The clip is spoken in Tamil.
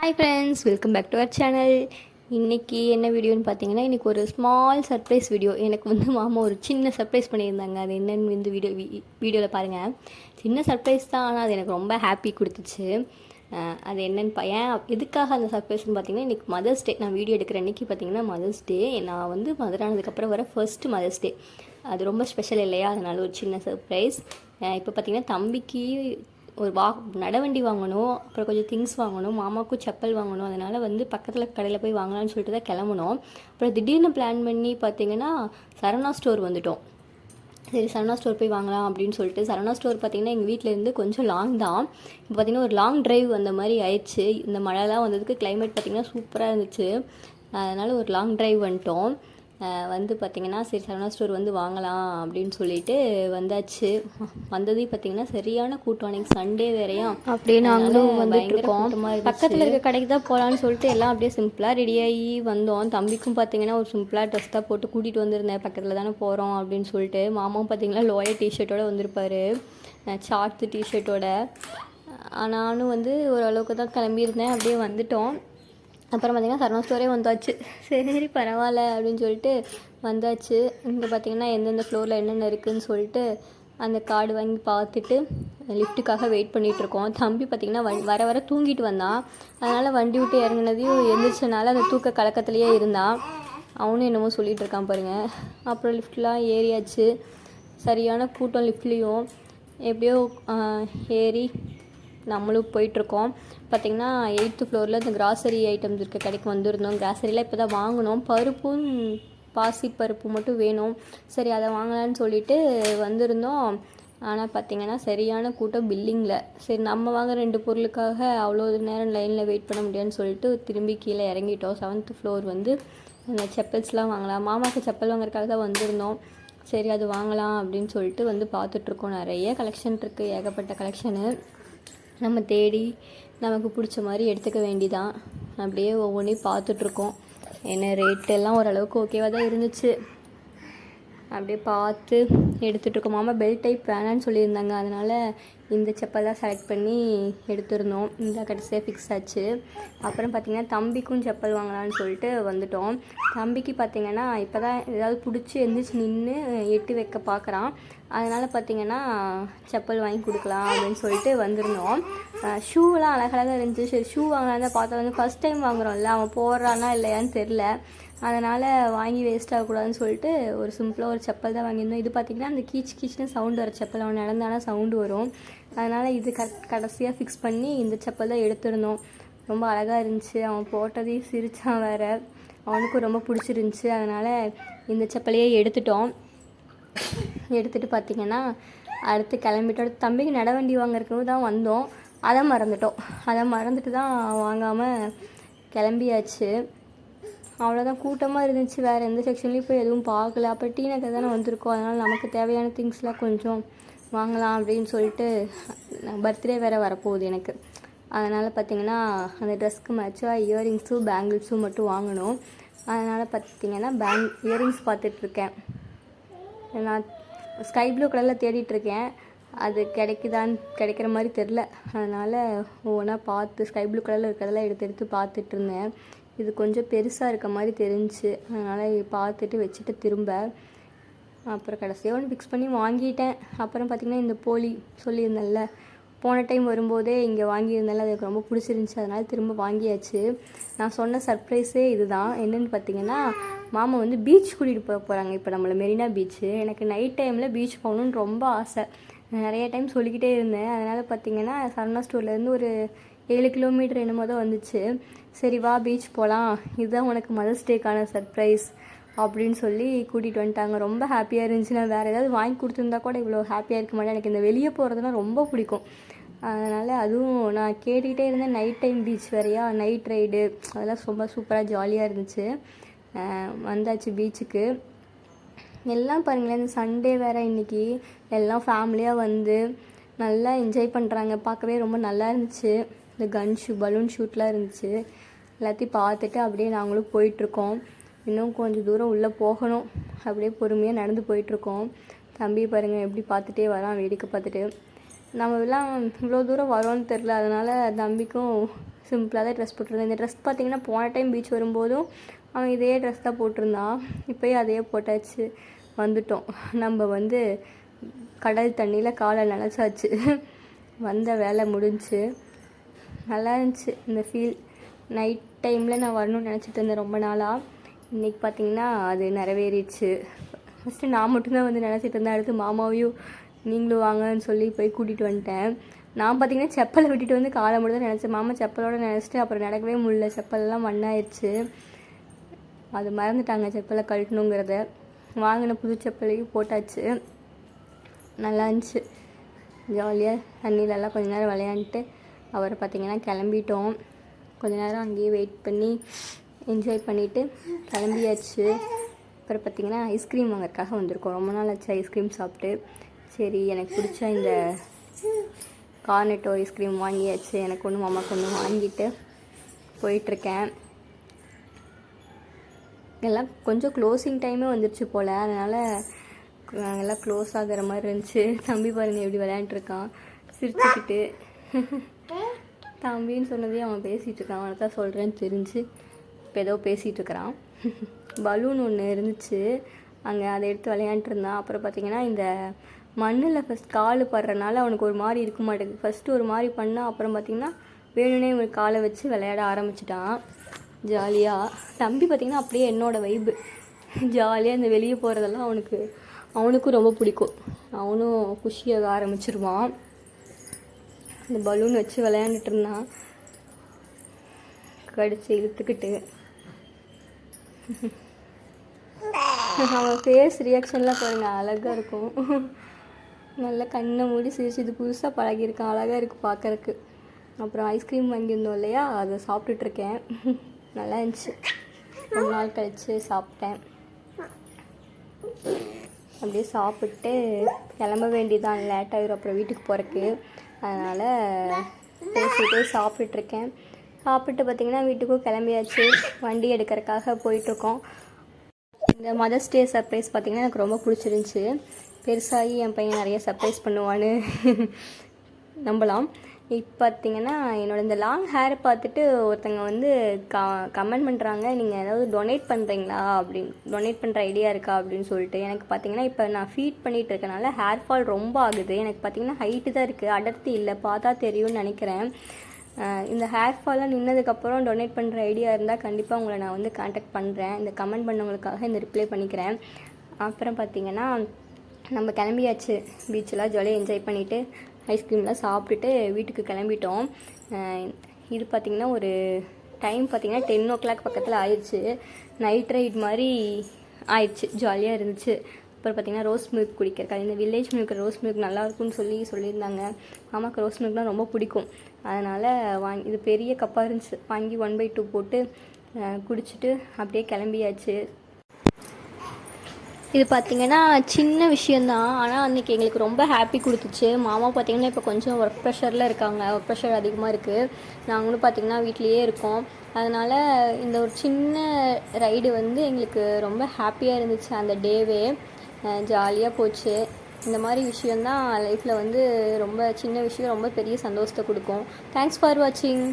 Hi friends, welcome back to our channel. இன்றைக்கி என்ன வீடியோன்னு பார்த்தீங்கன்னா, இன்றைக்கி ஒரு ஸ்மால் சர்ப்ரைஸ் வீடியோ. எனக்கு மாமா ஒரு சின்ன சர்ப்ரைஸ் பண்ணியிருந்தாங்க. அது என்னென்னு வந்து வீடியோவில் பாருங்கள். சின்ன சர்ப்ரைஸ் தான், ஆனால் அது எனக்கு ரொம்ப ஹாப்பி கொடுத்துச்சு. அது என்னென்னு எதுக்காக அந்த சர்ப்ரைஸ்ன்னு பார்த்தீங்கன்னா, இன்றைக்கி மதர்ஸ் டே. நான் வீடியோ எடுக்கிற அன்றைக்கி பார்த்தீங்கன்னா மதர்ஸ் டே. நான் வந்து மதர் ஆனதுக்கப்புறம் வர ஃபர்ஸ்ட் மதர்ஸ் டே. அது ரொம்ப ஸ்பெஷல் இல்லையா? அதனால் ஒரு சின்ன சர்ப்ரைஸ். இப்போ பார்த்தீங்கன்னா தம்பிக்கு ஒரு நடவண்டி வாங்கணும், அப்புறம் கொஞ்சம் திங்ஸ் வாங்கணும், மாமாவுக்கும் செப்பல் வாங்கணும். அதனால் வந்து பக்கத்தில் கடையில் போய் வாங்கலாம்னு சொல்லிட்டு தான் கிளம்பணும். அப்புறம் திடீர்னு பிளான் பண்ணி பார்த்திங்கன்னா சரவணா ஸ்டோர் வந்துவிட்டோம். சரி, சரவணா ஸ்டோர் போய் வாங்கலாம் அப்படின்னு சொல்லிட்டு. சரவணா ஸ்டோர் பார்த்திங்கன்னா எங்கள் வீட்டிலேருந்து கொஞ்சம் லாங் தான். இப்போ பார்த்திங்கன்னா ஒரு லாங் ட்ரைவ் அந்த மாதிரி ஆயிடுச்சு. இந்த மழைலாம் வந்ததுக்கு கிளைமேட் பார்த்திங்கன்னா சூப்பராக இருந்துச்சு. அதனால் ஒரு லாங் ட்ரைவ் வந்துட்டோம். வந்து பார்த்திங்கன்னா சரி சரவணா ஸ்டோர் வந்து வாங்கலாம் அப்படின்னு சொல்லிட்டு வந்தாச்சு. வந்ததே பார்த்திங்கன்னா சரியான கூட்டம். அன்றைக்கி சண்டே வேறையா, அப்படியே நாங்களும் வந்துட்டுருக்கோம். பக்கத்தில் இருக்க கடைக்கு தான் போகலான்னு சொல்லிட்டு எல்லாம் அப்படியே சிம்பிளாக ரெடியாகி வந்தோம். தம்பிக்கும் பார்த்திங்கன்னா ஒரு சிம்பிளாக ட்ரெஸ் தான் போட்டு கூட்டிகிட்டு வந்திருந்தேன். பக்கத்தில் தானே போகிறோம் அப்படின்னு சொல்லிட்டு. மாமாவும் பார்த்திங்கன்னா லோயர் டிஷர்ட்டோடு வந்திருப்பார், சார்ட்ஸு டிஷர்ட்டோட. நானும் வந்து ஓரளவுக்கு தான் கிளம்பியிருந்தேன். அப்படியே வந்துட்டோம். அப்புறம் பார்த்திங்கன்னா சரவணா ஸ்டோரே வந்தாச்சு. சரி பரவாயில்ல அப்படின்னு சொல்லிட்டு வந்தாச்சு. இங்கே பார்த்திங்கன்னா எந்தெந்த ஃப்ளோரில் என்னென்ன இருக்குதுன்னு சொல்லிட்டு அந்த கார்டு வாங்கி பார்த்துட்டு லிஃப்ட்டுக்காக வெயிட் பண்ணிகிட்ருக்கோம். தம்பி பார்த்திங்கன்னா வர வர தூங்கிட்டு வந்தான். அதனால் வண்டி விட்டு இறங்கினதையும் எந்திரிச்சனால அந்த தூக்க கலக்கத்துலேயே இருந்தான். அவனும் என்னமோ சொல்லிகிட்டு இருக்கான் பாருங்கள். அப்புறம் லிஃப்ட்லாம் ஏறியாச்சு. சரியான கூட்டம் லிஃப்ட்லேயும். எப்படியோ ஏறி நம்மளும் போயிட்டுருக்கோம். பார்த்திங்கன்னா 8th ஃப்ளோரில் இந்த கிராசரி ஐட்டம்ஸ் இருக்க கடைக்கு வந்திருந்தோம். கிராசரியில் இப்போ தான் வாங்கினோம். பருப்பும் பாசிப்பருப்பு மட்டும் வேணும். சரி அதை வாங்கலான்னு சொல்லிட்டு வந்திருந்தோம். ஆனால் பார்த்திங்கன்னா சரியான கூட்டம் பில்லிங்கில். சரி நம்ம வாங்க 2 பொருளுக்காக அவ்வளோ நேரம் லைனில் வெயிட் பண்ண முடியாதுன்னு சொல்லிட்டு திரும்பி கீழே இறங்கிட்டோம். 7th ஃப்ளோர் வந்து அந்த செப்பல்ஸ்லாம் வாங்கலாம். மாமாவுக்கு செப்பல் வாங்குறதுக்காக தான் வந்திருந்தோம். சரி அது வாங்கலாம் அப்படின்னு சொல்லிட்டு வந்து பார்த்துட்ருக்கோம். நிறைய கலெக்ஷன் இருக்குது, ஏகப்பட்ட கலெக்ஷனு. நம்ம தேடி நமக்கு பிடிச்ச மாதிரி எடுத்துக்க வேண்டிதான். அப்படியே ஒவ்வொன்றையும் பார்த்துட்ருக்கோம். என்ன ரேட்டெல்லாம் ஓரளவுக்கு ஓகேவாக தான் இருந்துச்சு. அப்படியே பார்த்து எடுத்துகிட்ருக்கோம். மாமா பெல்ட் டைப் வேணான்னு சொல்லியிருந்தாங்க. அதனால் இந்த செப்பல் தான் செலக்ட் பண்ணி எடுத்துருந்தோம். இந்த கடைசியாக ஃபிக்ஸ் ஆச்சு. அப்புறம் பார்த்திங்கன்னா தம்பிக்கும் செப்பல் வாங்கலான்னு சொல்லிட்டு வந்துட்டோம். தம்பிக்கு பார்த்திங்கன்னா இப்போ தான் ஏதாவது பிடிச்சி எழுந்திரிச்சு நின்று எட்டி வைக்க பார்க்குறான். அதனால் பார்த்திங்கன்னா செப்பல் வாங்கி கொடுக்கலாம் அப்படின்னு சொல்லிட்டு வந்திருந்தோம். ஷூவெலாம் அழகழகாக இருந்துச்சு. சரி ஷூ வாங்கலாம் தான் பார்த்தா வந்து ஃபஸ்ட் டைம் வாங்குகிறோம்ல, அவன் போடுறானா இல்லையான்னு தெரில. அதனால் வாங்கி வேஸ்ட் ஆகக்கூடாதுன்னு சொல்லிட்டு ஒரு சிம்பிளாக ஒரு செப்பல் தான் வாங்கியிருந்தோம். இது பார்த்திங்கன்னா அந்த கீச்சுன்னு சவுண்டு வர செப்பல். அவன் நடந்தானா சவுண்டு வரும். அதனால் இது கடைசியாக ஃபிக்ஸ் பண்ணி இந்த செப்பல் தான் எடுத்துருந்தோம். ரொம்ப அழகாக இருந்துச்சு. அவன் போட்டதையும் சிரித்தான் வேறு. அவனுக்கும் ரொம்ப பிடிச்சிருந்துச்சி. அதனால் இந்த செப்பலையே எடுத்துட்டோம். எடுத்துகிட்டு பார்த்திங்கன்னா அடுத்து கிளம்பிட்டோம். தம்பிக்கு நடவண்டி வாங்குறதுக்கு தான் வந்தோம். அதை மறந்துட்டு தான் வாங்காமல் கிளம்பியாச்சு. அவ்வளோதான். கூட்டமாக இருந்துச்சு. வேறு எந்த செக்ஷன்லேயும் போய் எதுவும் பார்க்கல. அப்புறம் டீ நகர் தானே வந்திருக்கோம். அதனால் நமக்கு தேவையான திங்ஸ்லாம் கொஞ்சம் வாங்கலாம் அப்படின்னு சொல்லிட்டு. பர்த்டே வேறு வரப்போகுது எனக்கு. அதனால் பார்த்திங்கன்னா அந்த ட்ரெஸ்க்கு மேட்சாக இயரிங்ஸும் பேங்கிள்ஸும் மட்டும் வாங்கணும். அதனால் பார்த்திங்கன்னா இயரிங்ஸ் பார்த்துட்ருக்கேன். நான் ஸ்கை ப்ளூ கலரில் தேடிட்டுருக்கேன். அது கிடைக்கிற மாதிரி தெரில. அதனால் ஒவ்வொன்றா பார்த்து ஸ்கை ப்ளூ கலரில் இருக்கிறதெல்லாம் எடுத்து பார்த்துட்டு இருந்தேன். இது கொஞ்சம் பெருசாக இருக்க மாதிரி தெரிஞ்சிச்சு. அதனால் பார்த்துட்டு வச்சுட்டு திரும்ப அப்புறம் கடைசியாக ஒன்று ஃபிக்ஸ் பண்ணி வாங்கிட்டேன். அப்புறம் பார்த்திங்கன்னா இந்த போலி சொல்லியிருந்தேன்ல, போன டைம் வரும்போதே இங்கே வாங்கியிருந்தால அது எனக்கு ரொம்ப பிடிச்சிருந்துச்சி. அதனால் திரும்ப வாங்கியாச்சு. நான் சொன்ன சர்ப்ரைஸே இதுதான். என்னென்னு பார்த்திங்கன்னா மாமா வந்து பீச் கூட்டிகிட்டு போகிறாங்க. இப்போ நம்மளை மெரினா பீச்சு. எனக்கு நைட் டைமில் பீச் போகணுன்னு ரொம்ப ஆசை. நிறைய டைம் சொல்லிக்கிட்டே இருந்தேன். அதனால் பார்த்திங்கன்னா சரவணா ஸ்டோர்லேருந்து ஒரு 7 கிலோமீட்டர் என்னமோ தான் வந்துச்சு. சரி வா பீச் போகலாம், இதுதான் உனக்கு மதர்ஸ் டேக்கான சர்ப்ரைஸ் அப்படின்னு சொல்லி கூட்டிகிட்டு வந்துட்டாங்க. ரொம்ப ஹாப்பியாக இருந்துச்சு. நான் வேறு ஏதாவது வாங்கி கொடுத்துருந்தா கூட இவ்வளோ ஹாப்பியாக இருக்க மாட்டேன். எனக்கு இந்த வெளியே போகிறதுனா ரொம்ப பிடிக்கும். அதனால் அதுவும் நான் கேட்டுக்கிட்டே இருந்தேன். நைட் டைம் பீச் வேறையா, நைட் ரைடு அதெல்லாம் ரொம்ப சூப்பராக ஜாலியாக இருந்துச்சு. வந்தாச்சு பீச்சுக்கு. எல்லாம் பாருங்களேன், இந்த சண்டே வேறு இன்றைக்கி எல்லாம் ஃபேமிலியாக வந்து நல்லா என்ஜாய் பண்ணுறாங்க. பார்க்கவே ரொம்ப நல்லா இருந்துச்சு. இந்த பலூன் ஷூட்லாம் இருந்துச்சு. எல்லாத்தையும் பார்த்துட்டு அப்படியே நாங்களும் போயிட்டுருக்கோம். இன்னும் கொஞ்சம் தூரம் உள்ளே போகணும். அப்படியே பொறுமையாக நடந்து போயிட்டுருக்கோம். தம்பி பாருங்கள் எப்படி பார்த்துட்டே வரான், வேடிக்கை பார்த்துட்டு. நம்ம எல்லாம் இவ்வளோ தூரம் வரோன்னு தெரில. அதனால் தம்பிக்கும் சிம்பிளாக தான் ட்ரெஸ் போட்டிருந்தேன். இந்த ட்ரெஸ் பார்த்திங்கன்னா போன டைம் பீச் வரும்போதும் அவன் இதே ட்ரெஸ் தான் போட்டிருந்தான். இப்போயும் அதையே போட்டாச்சு, வந்துட்டோம். நம்ம வந்து கடல் தண்ணியில் காலை நினச்சாச்சு, வந்த வேலை முடிஞ்சு. நல்லா இருந்துச்சு இந்த ஃபீல். நைட் டைமில் நான் வரணும்னு நினச்சிட்டு இருந்தேன் ரொம்ப நாளாக. இன்றைக்கி பார்த்திங்கன்னா அது நிறைவேறிடுச்சு. ஃபஸ்ட்டு நான் மட்டும்தான் வந்து நினச்சிட்டு இருந்தேன். அடுத்து மாமாவையும் நீங்களும் வாங்கன்னு சொல்லி போய் கூட்டிகிட்டு வந்துட்டேன். நான் பார்த்திங்கன்னா செப்பலை விட்டுட்டு வந்து காலை மட்டும் தான் நினச்சேன். மாமா செப்பலோடு நினச்சிட்டு அப்புறம் நடக்கவே முடியல, செப்பலெல்லாம் மண்ணாயிடுச்சு. அது மறந்துட்டாங்க செப்பலை கழட்டணுங்கிறத. வாங்கின புது செப்பலையும் போட்டாச்சு. நல்லா இருந்துச்சு, ஜாலியாக தண்ணியிலலாம் கொஞ்ச நேரம் விளையாண்டுட்டு அவரை பார்த்திங்கன்னா கிளம்பிட்டோம். கொஞ்ச நேரம் அங்கேயே வெயிட் பண்ணி என்ஜாய் பண்ணிவிட்டு கிளம்பியாச்சு. அப்புறம் பார்த்திங்கன்னா ஐஸ்கிரீம் வாங்கறதுக்காக வந்திருக்கோம். ரொம்ப நாள் ஆச்சு ஐஸ்கிரீம் சாப்பிட்டு. சரி எனக்கு பிடிச்ச இந்த கார்னெட்டோ ஐஸ்கிரீம் வாங்கியாச்சு. எனக்கு ஒன்று மாமாக்கு ஒன்று வாங்கிட்டு போயிட்டுருக்கேன். எல்லாம் கொஞ்சம் க்ளோசிங் டைமே வந்துருச்சு போல், அதனால் எல்லாம் க்ளோஸ் ஆகிற மாதிரி இருந்துச்சு. தம்பி பாருங்கள் எப்படி விளையாண்டுருக்கான் சிரிச்சுக்கிட்டு. தம்பின்னு சொன்னதே அவன் பேசிகிட்டு இருக்கான். அவனை தான் சொல்கிறேன்னு தெரிஞ்சு இப்போ ஏதோ பேசிகிட்டு இருக்கிறான். பலூன் ஒன்று இருந்துச்சு அங்கே, அதை எடுத்து விளையாண்டுருந்தான். அப்புறம் பார்த்திங்கன்னா இந்த மண்ணில் ஃபஸ்ட் கால் படுறனால அவனுக்கு ஒரு மாதிரி இருக்க மாட்டேங்குது. ஃபஸ்ட்டு ஒரு மாதிரி பண்ணால் அப்புறம் பார்த்திங்கன்னா வேணும்னே ஒரு காலை வச்சு விளையாட ஆரம்பிச்சிட்டான் ஜாலியாக. தம்பி பார்த்திங்கன்னா அப்படியே என்னோடய வைப்பு, ஜாலியாக இந்த வெளியே போகிறதெல்லாம் அவனுக்கும் ரொம்ப பிடிக்கும். அவனும் குஷியாக ஆரம்பிச்சிருவான். இந்த பலூன் வச்சு விளையாண்டுட்டு இருந்தான், கடிச்சு இழுத்துக்கிட்டு. அவன் ஃபேஸ் ரியாக்ஷன்லாம் பாருங்கள் அழகாக இருக்கும். நல்லா கண்ணை மூடி சிரிச்சு, இது புதுசாக பழகியிருக்கான், அழகாக இருக்குது பார்க்குறக்கு. அப்புறம் ஐஸ்கிரீம் வாங்கியிருந்தோம் இல்லையா, அதை சாப்பிட்டுட்ருக்கேன். நல்லா இருந்துச்சு. ரொம்ப நாள் கழித்து சாப்பிட்டேன். அப்படியே சாப்பிட்டு கிளம்ப வேண்டியதான், லேட் ஆகிரும் அப்புறம் வீட்டுக்கு போகிறக்கு. அதனால் பேசிகிட்டே சாப்பிட்டுட்ருக்கேன். சாப்பிட்டு பார்த்திங்கன்னா வீட்டுக்கும் கிளம்பியாச்சு. வண்டி எடுக்கிறதுக்காக போயிட்டுருக்கோம். இந்த மதர்ஸ் டே சர்ப்ரைஸ் பார்த்திங்கன்னா எனக்கு ரொம்ப பிடிச்சிருந்துச்சி. பெருசாகி என் பையன் நிறைய சர்ப்ரைஸ் பண்ணுவான்னு நம்பலாம். இப்போ பார்த்திங்கன்னா என்னோட இந்த லாங் ஹேரை பார்த்துட்டு ஒருத்தங்க வந்து கமெண்ட் பண்ணுறாங்க, நீங்கள் ஏதாவது டொனேட் பண்ணுறீங்களா அப்படின்னு, டொனேட் பண்ணுற ஐடியா இருக்கா அப்படின்னு சொல்லிட்டு. எனக்கு பார்த்திங்கன்னா இப்போ நான் ஃபீட் பண்ணிகிட்டு இருக்கனால ஹேர் ஃபால் ரொம்ப ஆகுது. எனக்கு பார்த்திங்கன்னா ஹைட்டு தான் இருக்குது, அடர்த்தி இல்லை, பார்த்தா தெரியும்னு நினைக்கிறேன். இந்த ஹேர் ஃபாலாக நின்னதுக்கப்புறம் டொனேட் பண்ணுற ஐடியா இருந்தால் கண்டிப்பாக உங்களை நான் வந்து கான்டாக்ட் பண்ணுறேன். இந்த கமெண்ட் பண்ணவங்களுக்காக இந்த ரிப்ளை பண்ணிக்கிறேன். அப்புறம் பார்த்திங்கன்னா நம்ம கிளம்பியாச்சு, பீச்செலாம் ஜாலியாக என்ஜாய் பண்ணிவிட்டு ஐஸ்கிரீம்லாம் சாப்பிட்டுட்டு வீட்டுக்கு கிளம்பிட்டோம். இது பார்த்திங்கன்னா ஒரு டைம் பார்த்திங்கன்னா 10 o'clock பக்கத்தில் ஆயிடுச்சு. நைட் ரைட் மாதிரி ஆயிடுச்சு, ஜாலியாக இருந்துச்சு. அப்புறம் பார்த்திங்கன்னா ரோஸ் மில்க் குடிக்கிறக்காது, இந்த வில்லேஜ் மில்க் ரோஸ் மில்க் நல்லாயிருக்கும்னு சொல்லியிருந்தாங்க. மாமாவுக்கு ரோஸ் மில்க்னால் ரொம்ப பிடிக்கும், அதனால் இது பெரிய கப்பாக இருந்துச்சு, வாங்கி 1/2 போட்டு குடிச்சிட்டு அப்படியே கிளம்பியாச்சு. இது பார்த்திங்கன்னா சின்ன விஷயந்தான், ஆனால் அன்றைக்கி எங்களுக்கு ரொம்ப ஹாப்பி கொடுத்துச்சு. மாமா பார்த்திங்கன்னா இப்போ கொஞ்சம் ஒர்க் ப்ரெஷரில் இருக்காங்க, ஒர்க் ப்ரெஷர் அதிகமாக இருக்குது. நாங்களும் பார்த்திங்கன்னா வீட்லேயே இருக்கோம். அதனால் இந்த ஒரு சின்ன ரைடு வந்து எங்களுக்கு ரொம்ப ஹாப்பியாக இருந்துச்சு. அந்த டேவே ஜாலியாக போச்சு. இந்த மாதிரி விஷயந்தான் லைஃப்பில் வந்து ரொம்ப சின்ன விஷயம் ரொம்ப பெரிய சந்தோஷத்தை கொடுக்கும். தேங்க்ஸ் ஃபார் வாட்சிங்.